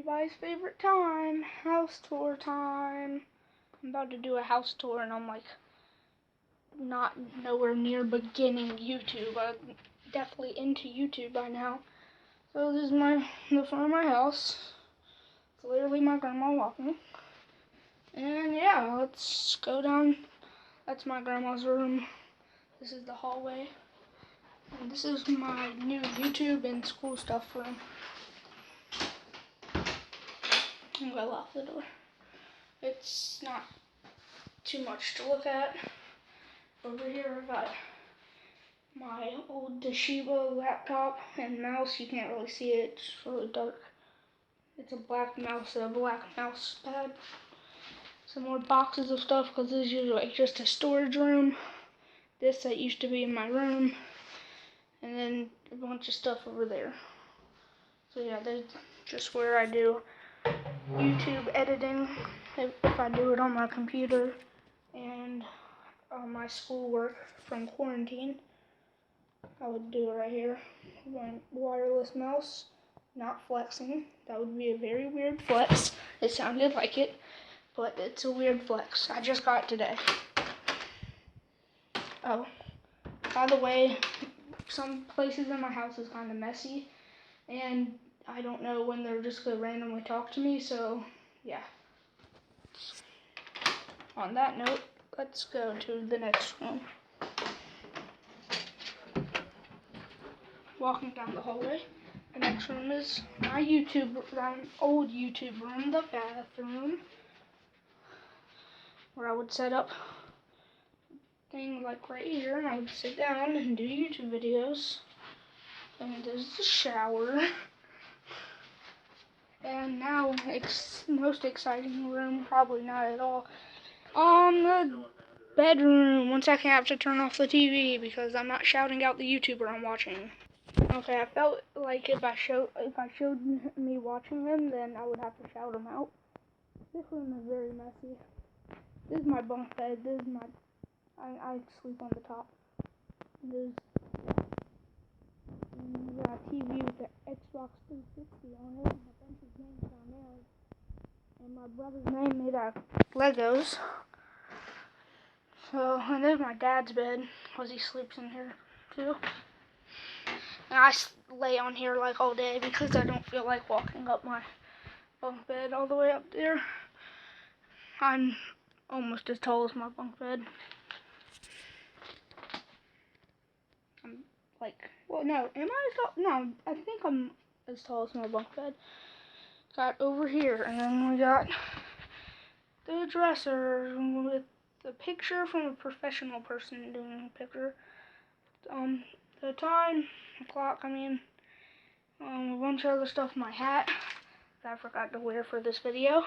everybody's favorite time, house tour time. I'm about to do a house tour and I'm like not nowhere near beginning YouTube. I'm definitely into YouTube by now. So this is the front of my house. It's literally my grandma walking. And yeah, let's go down. That's my grandma's room. This is the hallway. And this is my new YouTube and school stuff room. I'm gonna lock the door. It's not too much to look at. Over here I got my old Toshiba laptop and mouse. You can't really see it, it's really dark. It's a black mouse pad. Some more boxes of stuff because this is usually like just a storage room. This that used to be in my room. And then a bunch of stuff over there. So yeah, that's just where I do YouTube editing if I do it on my computer, and my schoolwork from quarantine. I would do it right here. My wireless mouse, not flexing. That would be a very weird flex. It sounded like it, but it's a weird flex. I just got it today. Oh, by the way, some places in my house is kind of messy, and I don't know when they're just gonna randomly talk to me, so yeah. On that note, let's go to the next room. Walking down the hallway, the next room is my old YouTube room, the bathroom, where I would set up things like right here, and I would sit down and do YouTube videos. And there's the shower. And now, most exciting room, probably not at all, the bedroom. 1 second, I have to turn off the TV because I'm not shouting out the YouTuber I'm watching. Okay, I felt like if I showed me watching them, then I would have to shout them out. This room is very messy. This is my bunk bed. This is I sleep on the top. There's a TV with the Xbox 360 on it, and a bunch of games down there. And my brother's name made out of Legos. So, and there's my dad's bed, because he sleeps in here too. And I lay on here like all day because I don't feel like walking up my bunk bed all the way up there. I'm almost as tall as my bunk bed. I'm like, well, no, am I as tall? No, I think I'm as tall as my bunk bed. Got over here, and then we got the dresser with the picture from a professional person doing a picture. The time, the clock, a bunch of other stuff, my hat that I forgot to wear for this video,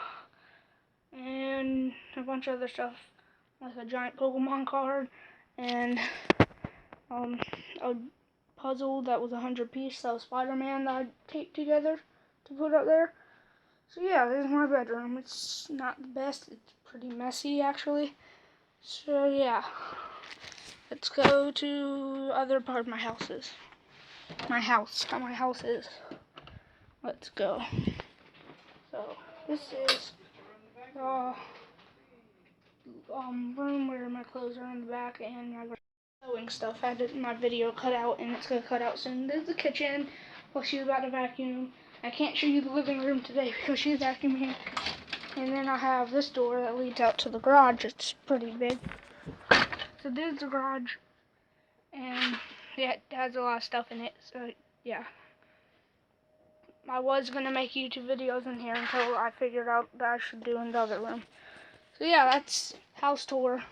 and a bunch of other stuff, like a giant Pokemon card, and a puzzle that was 100-piece, that was Spider-Man that I taped together to put up there. So yeah, this is my bedroom. It's not the best, it's pretty messy actually. So yeah, let's go to other part of my house is. How my house is. Let's go. So this is room where my clothes are in the back and my sewing stuff. I had my video cut out and it's gonna cut out soon. There's the kitchen. Well, she's about to vacuum. I can't show you the living room today because she's vacuuming. And then I have this door that leads out to the garage. It's pretty big. So there's the garage. And yeah, it has a lot of stuff in it. So yeah. I was going to make YouTube videos in here until I figured out that I should do in the other room. So yeah, that's house tour.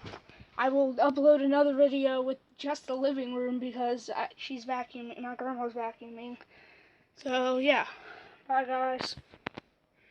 I will upload another video with just the living room because she's vacuuming. My grandma's vacuuming. So yeah. Bye guys.